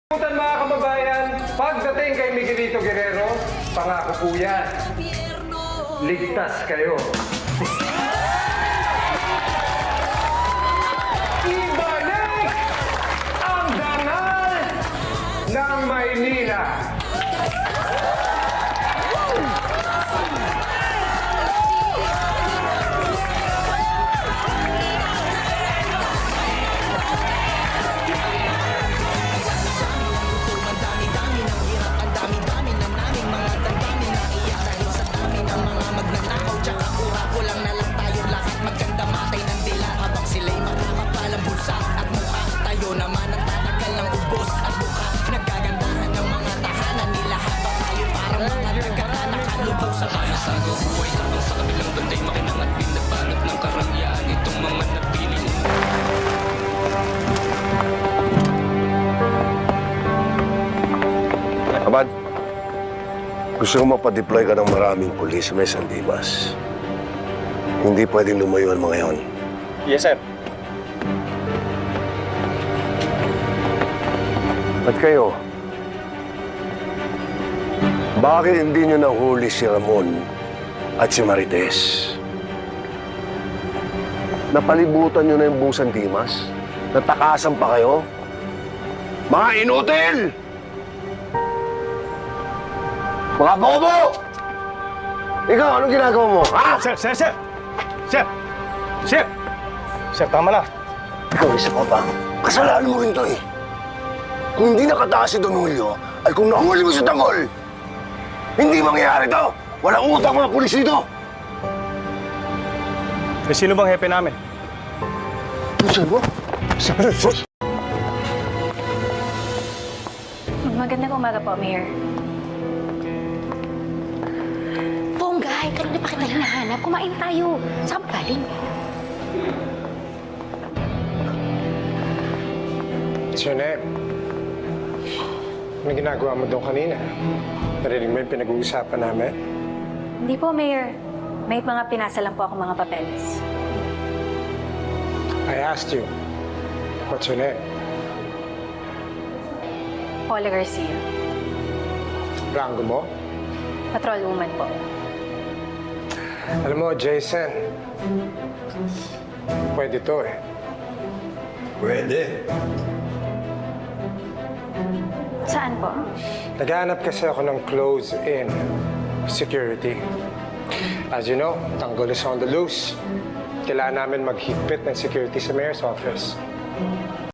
Mga kababayan, pagdating kay Miguelito Guerrero, pangako po yan, ligtas kayo. Ibalik ang dangal ng Maynila. Abad, gusto ko mapadeploy ka ng maraming pulis sa San Dimas. Hindi pwedeng lumayo ang mga yon. Yes, sir. At kayo, bakit hindi nyo nahuli si Ramon at si Marites? Napalibutan nyo na yung buong San Dimas? Natakasan pa kayo? Mga inutil! Mga bobo! Ikaw, anong ginagawa mo? Ha? Sir! Sir, tama na. Ikaw, isa pa ba? Kasalanan mo rin to eh. Kung hindi nakataas si Don Julio, ay kung nahuli mo si Tangol, hindi mangyayari to. Walang utang mga pulis dito. Eh, sino bang hepe namin? Sir mo? Magandang umaga po, Mayor. Ponggay, kanina pa kita hinahanap. Kumain tayo. Saan ka galing? Sionep, ano ginagawa mo doon kanina? Narinig mo yung pinag-uusapan namin? Hindi po, Mayor. May mga pinasa lang po ako mga papeles. I asked you, what's your name? Paula Garcia. Rango mo? Patrolwoman po. Alam mo, Jason, pwede to eh. Pwede. Saan po? Naghahanap kasi ako ng close-in security. As you know, Tanggol is on the loose. Kailangan namin maghigpit ng security sa mayor's office.